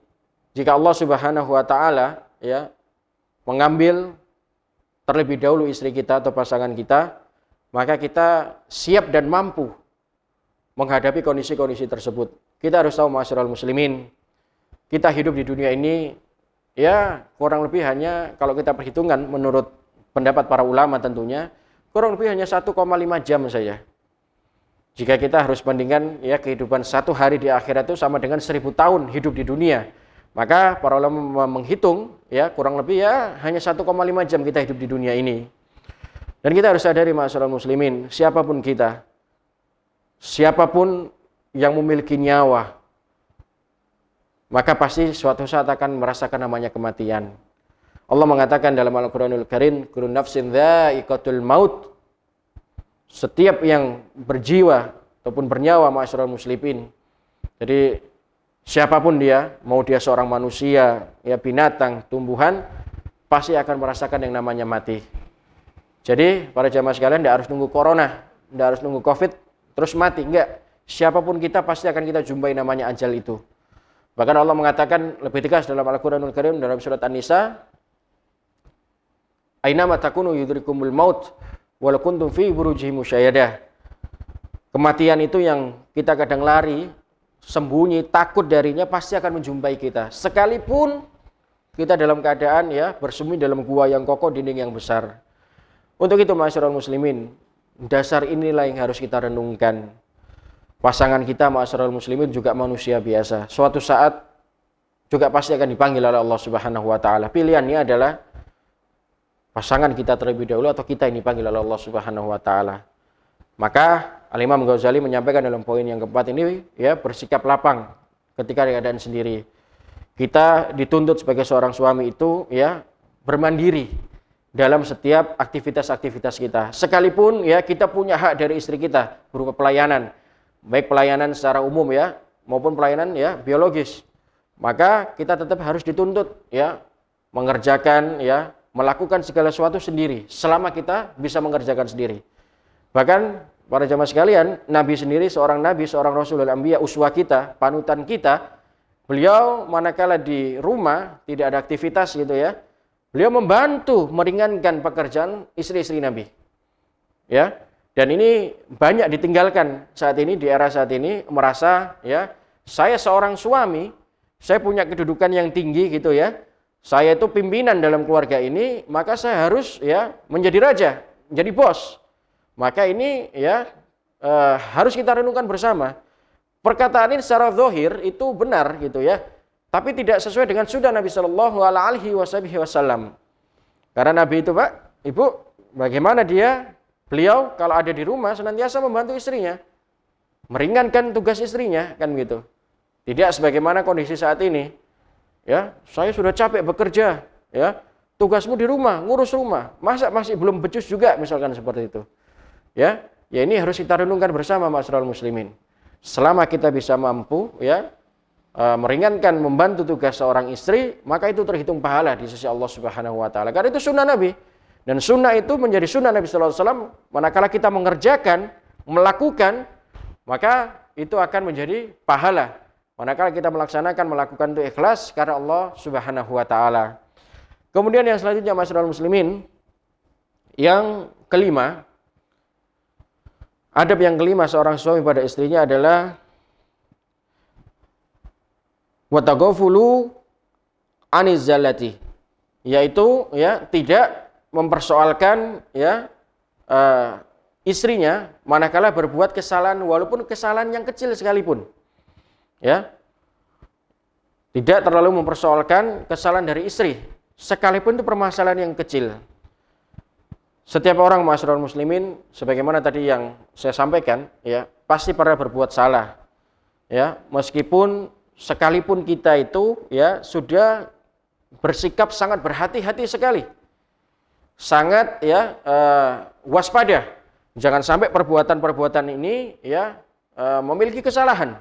jika Allah Subhanahu wa taala ya mengambil terlebih dahulu istri kita atau pasangan kita, maka kita siap dan mampu menghadapi kondisi-kondisi tersebut. Kita harus tahu masyarul muslimin, kita hidup di dunia ini ya kurang lebih hanya, kalau kita perhitungan menurut pendapat para ulama tentunya, kurang lebih hanya 1,5 jam saja. Jika kita harus bandingkan ya kehidupan satu hari di akhirat itu sama dengan 1000 tahun hidup di dunia, maka para ulama menghitung ya kurang lebih ya hanya 1,5 jam kita hidup di dunia ini. Dan kita harus sadari masyarakat muslimin, siapapun kita, siapapun yang memiliki nyawa, maka pasti suatu saat akan merasakan namanya kematian. Allah mengatakan dalam Al-Quranul Karim, kullu nafsin dha'iqatul maut. Setiap yang berjiwa ataupun bernyawa masyarakat muslimin. Jadi siapapun dia, mau dia seorang manusia, ya binatang, tumbuhan, pasti akan merasakan yang namanya mati. Jadi para jamaah sekalian tidak harus nunggu corona, tidak harus nunggu covid terus mati, enggak. Siapapun kita pasti akan kita jumpai namanya ajal itu. Bahkan Allah mengatakan lebih tegas dalam Al-Quranul Karim dalam surat An-Nisa, Ainama takunu yudrikumul maut walau kuntum fi burujihim musyayadah. Kematian itu yang kita kadang lari, sembunyi, takut darinya pasti akan menjumpai kita. Sekalipun kita dalam keadaan ya bersembunyi dalam gua yang kokoh, dinding yang besar. Untuk itu masyarakat muslimin, dasar inilah yang harus kita renungkan. Pasangan kita masyarakat muslimin juga manusia biasa. Suatu saat juga pasti akan dipanggil oleh Allah Subhanahu wa taala. Pilihannya adalah pasangan kita terlebih dahulu atau kita ini dipanggil oleh Allah Subhanahu wa taala. Maka Al-Imam Ghazali menyampaikan dalam poin yang keempat ini ya, bersikap lapang ketika di keadaan sendiri. Kita dituntut sebagai seorang suami itu ya bermandiri dalam setiap aktivitas-aktivitas kita. Sekalipun ya kita punya hak dari istri kita berupa pelayanan, baik pelayanan secara umum ya maupun pelayanan ya biologis. Maka kita tetap harus dituntut ya mengerjakan ya melakukan segala sesuatu sendiri selama kita bisa mengerjakan sendiri. Bahkan para jamaah sekalian, Nabi sendiri seorang nabi, seorang rasulul anbiya, uswah kita, panutan kita. Beliau manakala di rumah tidak ada aktivitas gitu ya, beliau membantu meringankan pekerjaan istri-istri Nabi. Ya. Dan ini banyak ditinggalkan saat ini, di era saat ini, merasa ya, saya seorang suami, saya punya kedudukan yang tinggi gitu ya. Saya itu pimpinan dalam keluarga ini, maka saya harus ya menjadi raja, menjadi bos. Maka ini ya harus kita renungkan bersama. Perkataan ini secara zahir itu benar gitu ya, tapi tidak sesuai dengan sunnah Nabi Shallallahu Alaihi Wasallam. Karena Nabi itu Pak, Ibu, bagaimana beliau kalau ada di rumah senantiasa membantu istrinya, meringankan tugas istrinya kan gitu. Tidak sebagaimana kondisi saat ini. Ya, saya sudah capek bekerja, ya. Tugasmu di rumah, ngurus rumah. Masa masih belum becus juga misalkan seperti itu. Ya, ini harus kita renungkan bersama masyarakat muslimin. Selama kita bisa mampu ya meringankan membantu tugas seorang istri, maka itu terhitung pahala di sisi Allah Subhanahu wa taala. Karena itu sunnah Nabi. Dan sunnah itu menjadi sunnah Nabi sallallahu alaihi wasallam manakala kita mengerjakan, melakukan, maka itu akan menjadi pahala. Manakala kita melakukan itu ikhlas karena Allah Subhanahu wa taala. Kemudian yang selanjutnya masyarakat muslimin, yang kelima, adab yang kelima seorang suami pada istrinya adalah wa taghafulu aniz zallati, yaitu ya tidak mempersoalkan ya istrinya manakala berbuat kesalahan walaupun kesalahan yang kecil sekalipun. Ya. Tidak terlalu mempersoalkan kesalahan dari istri sekalipun itu permasalahan yang kecil. Setiap orang ma'asyiral muslimin sebagaimana tadi yang saya sampaikan ya, pasti pernah berbuat salah. Ya, meskipun sekalipun kita itu ya sudah bersikap sangat berhati-hati sekali. Sangat ya waspada. Jangan sampai perbuatan-perbuatan ini ya memiliki kesalahan.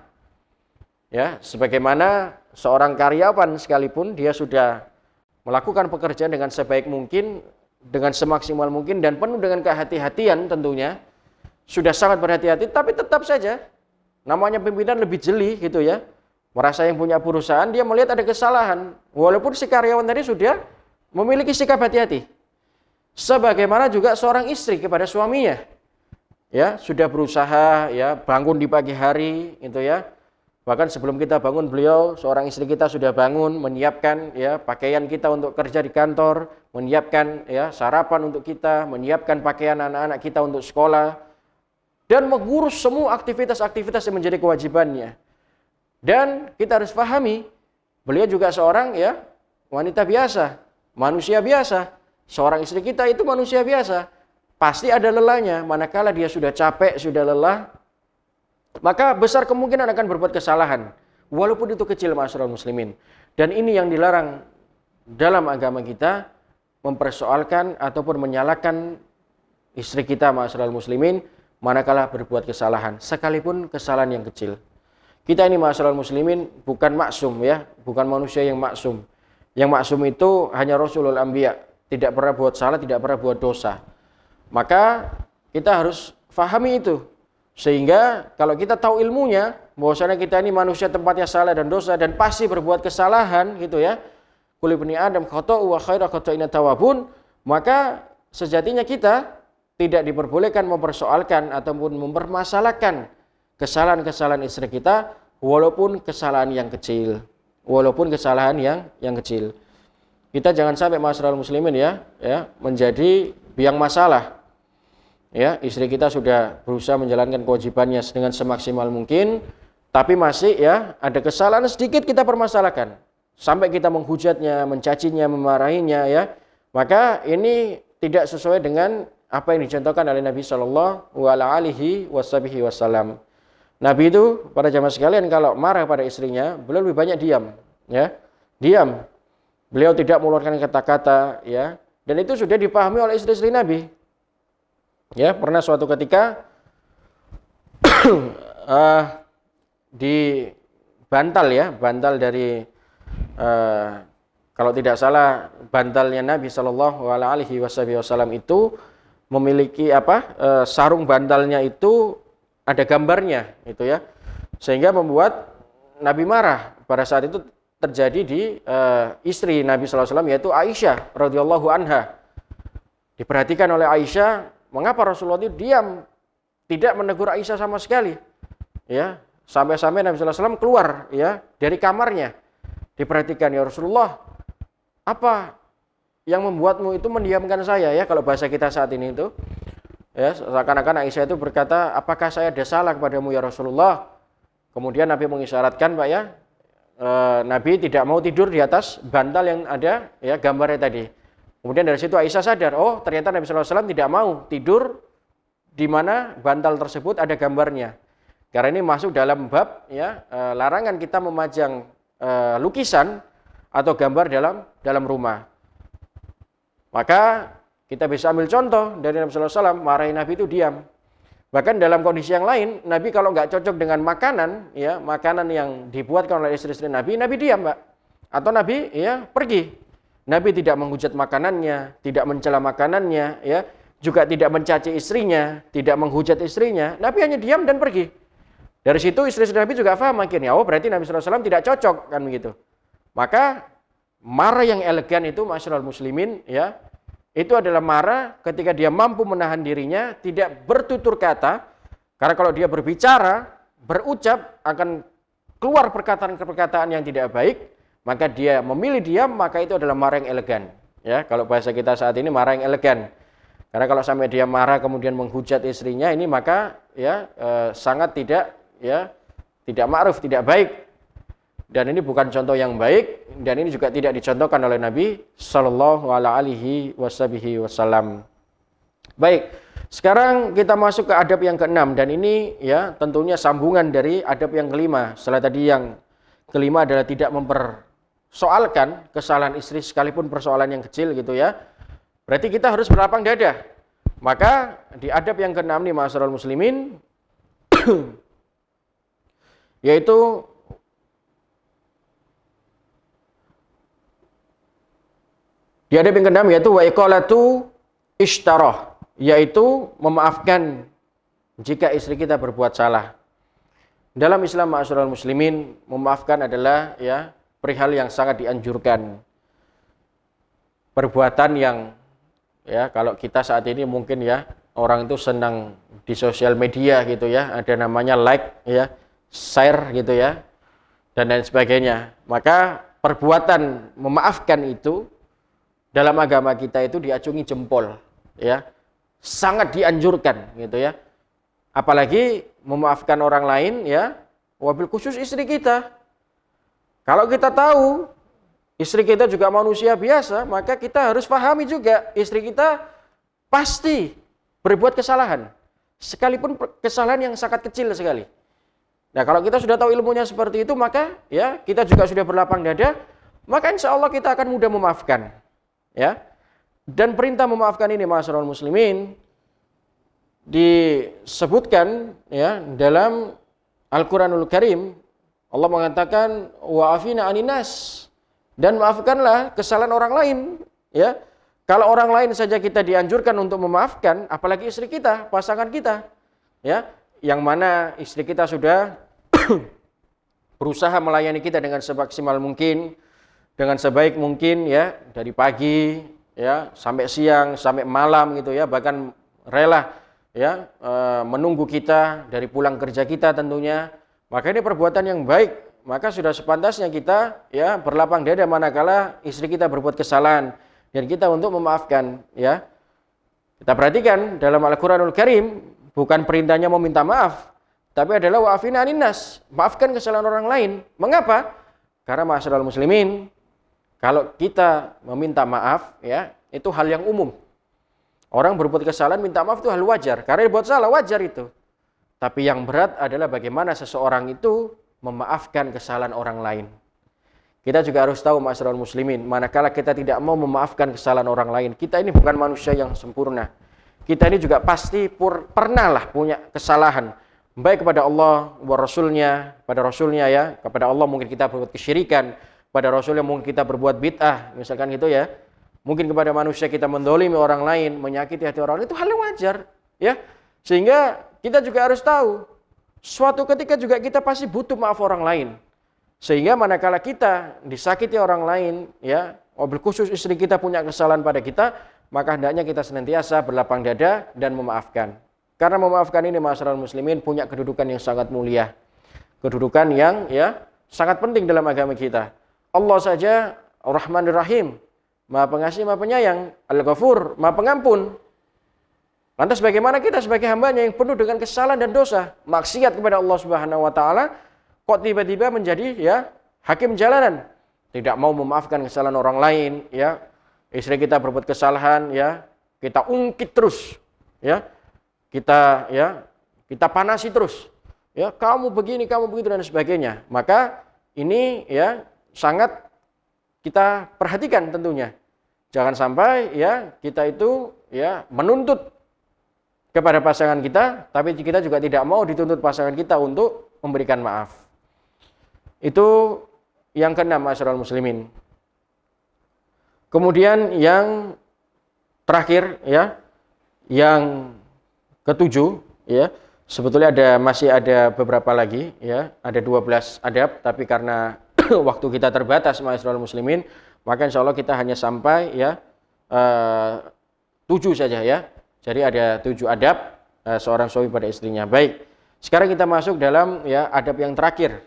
Ya, sebagaimana seorang karyawan sekalipun dia sudah melakukan pekerjaan dengan sebaik mungkin, dengan semaksimal mungkin dan penuh dengan kehati-hatian tentunya, sudah sangat berhati-hati, tapi tetap saja namanya pimpinan lebih jeli gitu ya. Merasa yang punya perusahaan dia melihat ada kesalahan, walaupun si karyawan tadi sudah memiliki sikap hati-hati. Sebagaimana juga seorang istri kepada suaminya. Ya, sudah berusaha ya bangun di pagi hari gitu ya. Bahkan sebelum kita bangun seorang istri kita sudah bangun menyiapkan ya pakaian kita untuk kerja di kantor, menyiapkan ya sarapan untuk kita, menyiapkan pakaian anak-anak kita untuk sekolah dan mengurus semua aktivitas-aktivitas yang menjadi kewajibannya. Dan kita harus pahami beliau juga seorang ya wanita biasa, manusia biasa. Seorang istri kita itu manusia biasa. Pasti ada lelahnya, manakala dia sudah capek, sudah lelah, maka besar kemungkinan akan berbuat kesalahan, walaupun itu kecil ma'asyiral muslimin. Dan ini yang dilarang dalam agama kita, mempersoalkan ataupun menyalahkan istri kita ma'asyiral muslimin manakala berbuat kesalahan, sekalipun kesalahan yang kecil. Kita ini ma'asyiral muslimin bukan maksum ya, bukan manusia yang maksum. Yang maksum itu hanya Rasulul Anbiya, tidak pernah buat salah, tidak pernah buat dosa. Maka kita harus fahami itu. Sehingga kalau kita tahu ilmunya, bahwasanya kita ini manusia tempatnya salah dan dosa dan pasti berbuat kesalahan gitu ya. Kullu bani Adam khata'u wa khairu khata'ina tawwabun, maka sejatinya kita tidak diperbolehkan mempersoalkan ataupun mempermasalahkan kesalahan-kesalahan istri kita walaupun kesalahan yang kecil. Walaupun kesalahan yang kecil. Kita jangan sampai ma'asyiral muslimin ya menjadi biang masalah. Ya, istri kita sudah berusaha menjalankan kewajibannya dengan semaksimal mungkin, tapi masih ya ada kesalahan sedikit kita permasalahkan. Sampai kita menghujatnya, mencacinya, memarahinya ya. Maka ini tidak sesuai dengan apa yang dicontohkan oleh Nabi sallallahu alaihi wasallam. Nabi itu pada zaman sekalian kalau marah pada istrinya, beliau lebih banyak diam, ya. Diam. Beliau tidak mengeluarkan kata-kata, ya. Dan itu sudah dipahami oleh istri-istri Nabi. Ya, pernah suatu ketika di bantal ya, bantal dari kalau tidak salah bantalnya Nabi Shallallahu Alaihi Wasallam itu memiliki sarung bantalnya itu ada gambarnya itu ya, sehingga membuat Nabi marah. Pada saat itu terjadi di istri Nabi Sallallahu Alaihi Wasallam yaitu Aisyah radhiyallahu anha. Diperhatikan oleh Aisyah, mengapa Rasulullah itu diam, tidak menegur Aisyah sama sekali, ya, sampai-sampai Nabi Sallallahu Alaihi Wasallam keluar ya dari kamarnya. Diperhatikan, ya Rasulullah, apa yang membuatmu itu mendiamkan saya ya, kalau bahasa kita saat ini itu. Ya, seakan-akan Aisyah itu berkata, apakah saya ada salah kepadamu ya Rasulullah? Kemudian Nabi mengisyaratkan, Pak ya, Nabi tidak mau tidur di atas bantal yang ada ya gambarnya tadi. Kemudian dari situ Aisyah sadar, oh ternyata Nabi SAW tidak mau tidur di mana bantal tersebut ada gambarnya. Karena ini masuk dalam bab ya larangan kita memajang lukisan atau gambar dalam rumah. Maka kita bisa ambil contoh dari Nabi SAW, marahin Nabi itu diam. Bahkan dalam kondisi yang lain, Nabi kalau nggak cocok dengan makanan, ya makanan yang dibuatkan oleh istri-istri Nabi diam, Pak. Atau Nabi ya pergi. Nabi tidak menghujat makanannya, tidak mencela makanannya, ya juga tidak mencaci istrinya, tidak menghujat istrinya. Nabi hanya diam dan pergi. Dari situ istri-istri Nabi juga paham akhirnya, oh berarti Nabi SAW tidak cocok kan begitu. Maka marah yang elegan itu ma'asyiral muslimin ya, itu adalah marah ketika dia mampu menahan dirinya, tidak bertutur kata. Karena kalau dia berbicara, berucap akan keluar perkataan-perkataan yang tidak baik, maka dia memilih diam, maka itu adalah marah yang elegan. Ya, kalau bahasa kita saat ini marah yang elegan. Karena kalau sampai dia marah kemudian menghujat istrinya, ini maka ya sangat tidak ma'ruf, tidak baik. Dan ini bukan contoh yang baik, dan ini juga tidak dicontohkan oleh Nabi Shallallahu Alaihi Wasallam. Baik, sekarang kita masuk ke adab yang keenam, dan ini ya tentunya sambungan dari adab yang kelima. Setelah tadi yang kelima adalah tidak mempersoalkan kesalahan istri sekalipun persoalan yang kecil gitu ya. Berarti kita harus berlapang dada. Maka di adab yang keenam nih ma'asyiral muslimin yaitu di adab yang keenam yaitu wa iqalatu ishtarah, yaitu memaafkan jika istri kita berbuat salah. Dalam Islam ma'asyiral muslimin, memaafkan adalah ya perihal yang sangat dianjurkan. Perbuatan yang ya kalau kita saat ini mungkin ya orang itu senang di sosial media gitu ya, ada namanya like ya, share gitu ya, dan lain sebagainya. Maka perbuatan memaafkan itu dalam agama kita itu diacungi jempol, ya, sangat dianjurkan, gitu ya. Apalagi memaafkan orang lain, ya, wabil khusus istri kita. Kalau kita tahu istri kita juga manusia biasa, maka kita harus pahami juga istri kita pasti berbuat kesalahan, sekalipun kesalahan yang sangat kecil sekali. Nah, kalau kita sudah tahu ilmunya seperti itu, maka ya kita juga sudah berlapang dada, maka insya Allah kita akan mudah memaafkan. Ya, dan perintah memaafkan ini ma'asyiral muslimin disebutkan ya dalam Al-Qur'anul Karim. Allah mengatakan wa'afina aninas, dan maafkanlah kesalahan orang lain. Ya, kalau orang lain saja kita dianjurkan untuk memaafkan, apalagi istri kita, pasangan kita, ya, yang mana istri kita sudah berusaha melayani kita dengan semaksimal mungkin, dengan sebaik mungkin ya, dari pagi ya sampai siang sampai malam gitu ya, bahkan rela ya menunggu kita dari pulang kerja kita tentunya. Maka ini perbuatan yang baik, maka sudah sepantasnya kita ya berlapang dada manakala istri kita berbuat kesalahan dan kita untuk memaafkan ya. Kita perhatikan dalam Al-Qur'anul Karim bukan perintahnya meminta maaf, tapi adalah wa'afina aninnas, maafkan kesalahan orang lain. Mengapa? Karena ma'asyiral muslimin, kalau kita meminta maaf, ya itu hal yang umum. Orang berbuat kesalahan minta maaf itu hal wajar, karena dia buat salah, wajar itu. Tapi yang berat adalah bagaimana seseorang itu memaafkan kesalahan orang lain. Kita juga harus tahu ma'asyiral muslimin, manakala kita tidak mau memaafkan kesalahan orang lain, kita ini bukan manusia yang sempurna. Kita ini juga pasti pernah lah punya kesalahan, baik kepada Allah wa Rasulnya, pada Rasulnya ya, kepada Allah mungkin kita berbuat kesyirikan, pada Rasulnya mungkin kita berbuat bid'ah, misalkan gitu ya. Mungkin kepada manusia kita mendolimi orang lain, menyakiti hati orang lain, itu hal yang wajar, ya. Sehingga kita juga harus tahu, suatu ketika juga kita pasti butuh maaf orang lain. Sehingga manakala kita disakiti orang lain, ya, wabil khusus istri kita punya kesalahan pada kita, maka hendaknya kita senantiasa berlapang dada dan memaafkan. Karena memaafkan ini ma'asyiral muslimin punya kedudukan yang sangat mulia, kedudukan yang ya sangat penting dalam agama kita. Allah saja Ar-Rahmanir Rahim, Maha Pengasih, Maha Penyayang, Al-Ghafur, Maha Pengampun. Lantas bagaimana kita sebagai hambanya yang penuh dengan kesalahan dan dosa, maksiat kepada Allah Subhanahu wa taala, kok tiba-tiba menjadi ya hakim jalanan, tidak mau memaafkan kesalahan orang lain, ya. Istri kita berbuat kesalahan, ya, kita ungkit terus, ya. Kita panasi terus. Ya, kamu begini, kamu begitu dan sebagainya. Maka ini ya sangat kita perhatikan tentunya. Jangan sampai ya kita itu ya menuntut kepada pasangan kita, tapi kita juga tidak mau dituntut pasangan kita untuk memberikan maaf. Itu yang keenam ma'asyiral muslimin. Kemudian yang terakhir ya, yang ketujuh ya, sebetulnya masih ada beberapa lagi ya, ada 12 adab, tapi karena waktu kita terbatas ma'asyiral muslimin, maka insya Allah kita hanya sampai ya 7 saja ya. Jadi ada 7 adab seorang suami pada istrinya. Baik, sekarang kita masuk dalam ya adab yang terakhir.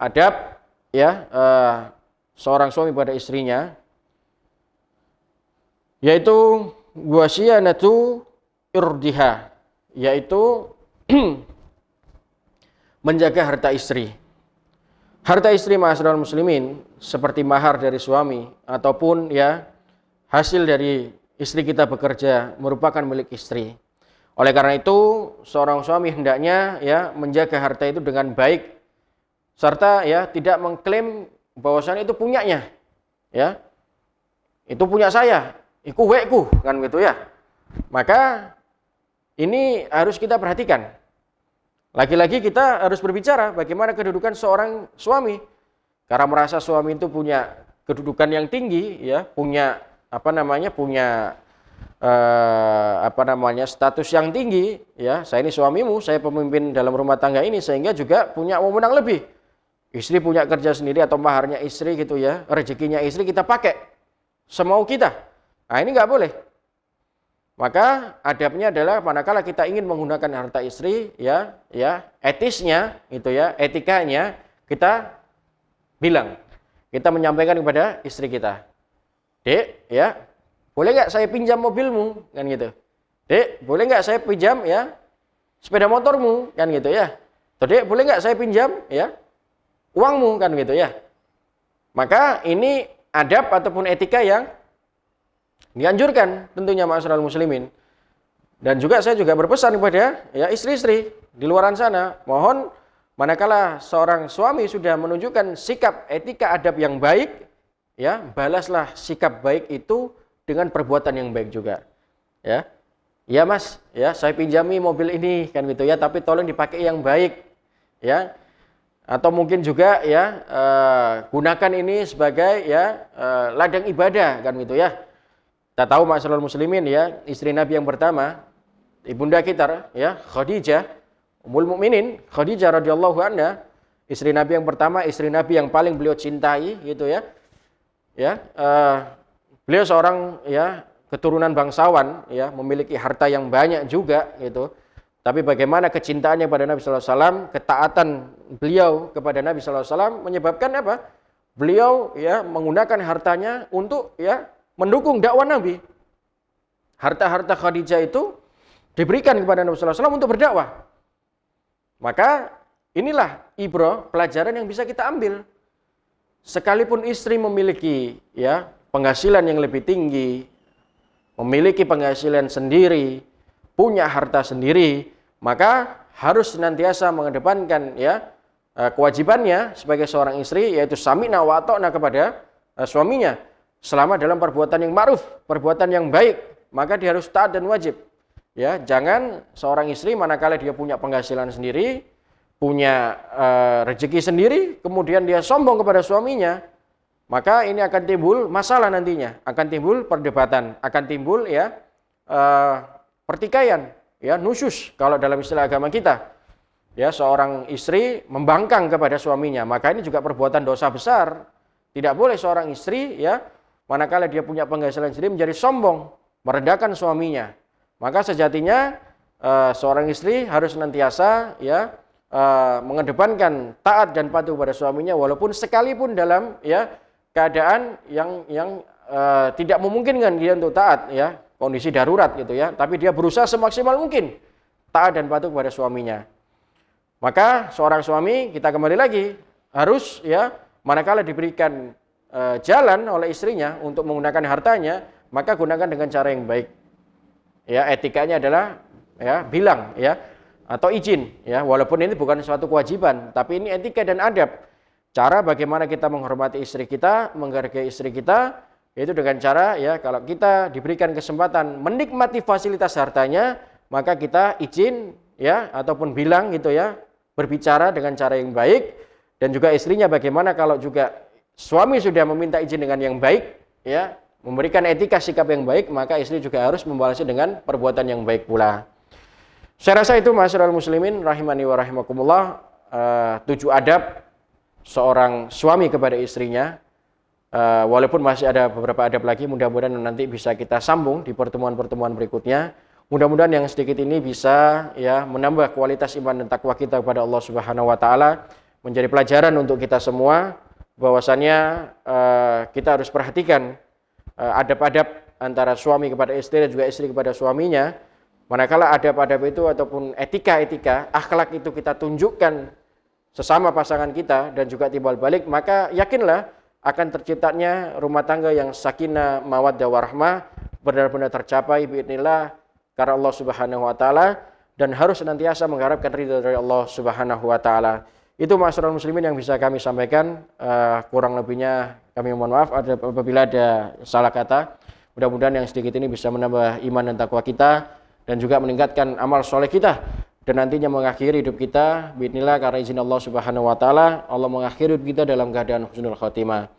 adab ya seorang suami pada istrinya, yaitu wasiyanatu irdiha, yaitu menjaga harta istri. Harta istri ma'asyiral muslimin seperti mahar dari suami ataupun ya hasil dari istri kita bekerja merupakan milik istri. Oleh karena itu, seorang suami hendaknya ya menjaga harta itu dengan baik serta ya tidak mengklaim bahwasanya itu punyanya. Ya. Itu punya saya, iku wekku kan gitu ya. Maka ini harus kita perhatikan. Lagi-lagi kita harus berbicara bagaimana kedudukan seorang suami. Karena merasa suami itu punya kedudukan yang tinggi, ya, punya status yang tinggi, ya. Saya ini suamimu, saya pemimpin dalam rumah tangga ini, sehingga juga punya wewenang lebih. Istri punya kerja sendiri atau maharnya istri gitu ya, rezekinya istri kita pakai semau kita. Nah ini nggak boleh. Maka adabnya adalah manakala kita ingin menggunakan harta istri, ya etisnya, itu ya, etikanya kita bilang, kita menyampaikan kepada istri kita, Dek, ya, boleh nggak saya pinjam mobilmu, kan gitu. Dek, boleh nggak saya pinjam ya sepeda motormu, kan gitu ya. Atau Dek, boleh nggak saya pinjam ya uangmu, kan gitu ya. Maka ini adab ataupun etika yang dianjurkan tentunya ma'asyiral muslimin. Dan juga saya juga berpesan kepada ya istri-istri di luaran sana, mohon manakala seorang suami sudah menunjukkan sikap etika adab yang baik, ya, balaslah sikap baik itu dengan perbuatan yang baik juga. Ya. Ya Mas, ya saya pinjami mobil ini kan gitu ya, tapi tolong dipakai yang baik. Ya. Atau mungkin juga ya gunakan ini sebagai ya ladang ibadah kan gitu ya. Kita tahu ma'asyiral muslimin ya, istri Nabi yang pertama, ibunda kita ya, Khadijah, Ummul Mukminin, Khadijah radhiyallahu anha, istri Nabi yang pertama, istri Nabi yang paling beliau cintai gitu ya. Ya, beliau seorang ya keturunan bangsawan ya, memiliki harta yang banyak juga gitu. Tapi bagaimana kecintaannya pada Nabi sallallahu alaihi wasallam, ketaatan beliau kepada Nabi sallallahu alaihi wasallam menyebabkan apa? Beliau ya menggunakan hartanya untuk ya mendukung dakwah Nabi. Harta-harta Khadijah itu diberikan kepada Nabi sallallahu alaihi wasallam untuk berdakwah. Maka inilah ibrah, pelajaran yang bisa kita ambil. Sekalipun istri memiliki ya penghasilan yang lebih tinggi, memiliki penghasilan sendiri, punya harta sendiri, maka harus senantiasa mengedepankan ya kewajibannya sebagai seorang istri, yaitu sami'na wa ata'na kepada suaminya. Selama dalam perbuatan yang ma'ruf, perbuatan yang baik, maka dia harus taat dan wajib. Ya, jangan seorang istri manakala dia punya penghasilan sendiri, punya rezeki sendiri, kemudian dia sombong kepada suaminya, maka ini akan timbul masalah nantinya, akan timbul perdebatan, akan timbul ya pertikaian, ya nusyus kalau dalam istilah agama kita. Ya, seorang istri membangkang kepada suaminya, maka ini juga perbuatan dosa besar. Tidak boleh seorang istri ya manakala dia punya penghasilan sendiri menjadi sombong, merendahkan suaminya. Maka sejatinya seorang istri harus senantiasa ya mengedepankan taat dan patuh pada suaminya, walaupun sekalipun dalam ya keadaan yang tidak memungkinkan dia untuk taat, ya kondisi darurat gitu ya, tapi dia berusaha semaksimal mungkin taat dan patuh kepada suaminya. Maka seorang suami, kita kembali lagi, harus ya manakala diberikan jalan oleh istrinya untuk menggunakan hartanya, maka gunakan dengan cara yang baik. Ya, etikanya adalah ya bilang ya atau izin ya, walaupun ini bukan suatu kewajiban, tapi ini etika dan adab. Cara bagaimana kita menghormati istri kita, menghargai istri kita, yaitu dengan cara ya kalau kita diberikan kesempatan menikmati fasilitas hartanya, maka kita izin ya ataupun bilang gitu ya, berbicara dengan cara yang baik. Dan juga istrinya bagaimana kalau juga suami sudah meminta izin dengan yang baik, ya, memberikan etika sikap yang baik, maka istri juga harus membalasnya dengan perbuatan yang baik pula. Saya rasa itu ma'asyiral muslimin rahimani wa rahimakumullah, 7 adab seorang suami kepada istrinya. Walaupun masih ada beberapa adab lagi, mudah-mudahan nanti bisa kita sambung di pertemuan-pertemuan berikutnya. Mudah-mudahan yang sedikit ini bisa ya menambah kualitas iman dan takwa kita kepada Allah Subhanahu wa taala, menjadi pelajaran untuk kita semua bahwasannya kita harus perhatikan adab-adab antara suami kepada istri dan juga istri kepada suaminya. Manakala adab-adab itu ataupun etika-etika, akhlak itu kita tunjukkan sesama pasangan kita dan juga timbal balik, maka yakinlah akan terciptanya rumah tangga yang sakinah, mawaddah warahmah, benar-benar tercapai biidznillah karena Allah Subhanahu wa taala, dan harus senantiasa mengharapkan ridha dari Allah Subhanahu wa taala. Itu ma'asyiral muslimin yang bisa kami sampaikan, kurang lebihnya kami mohon maaf apabila ada salah kata. Mudah-mudahan yang sedikit ini bisa menambah iman dan takwa kita dan juga meningkatkan amal soleh kita dan nantinya mengakhiri hidup kita biidznillah karena izin Allah Subhanahu wa taala. Allah mengakhiri hidup kita dalam keadaan husnul khatimah.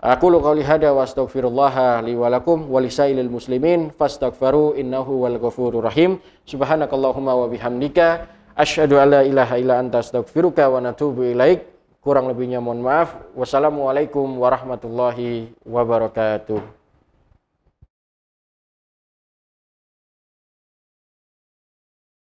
Aqulu qouli hada wa astaghfirullah li wa lakum wa lisailil muslimin fastaghfiru innahu wal ghafurur rahim. Subhanakallahumma wa bihamdika asyhadu an la ilaha illa anta astaghfiruka wa natubu ilaik. Kurang lebihnya mohon maaf. Wassalamualaikum warahmatullahi wabarakatuh.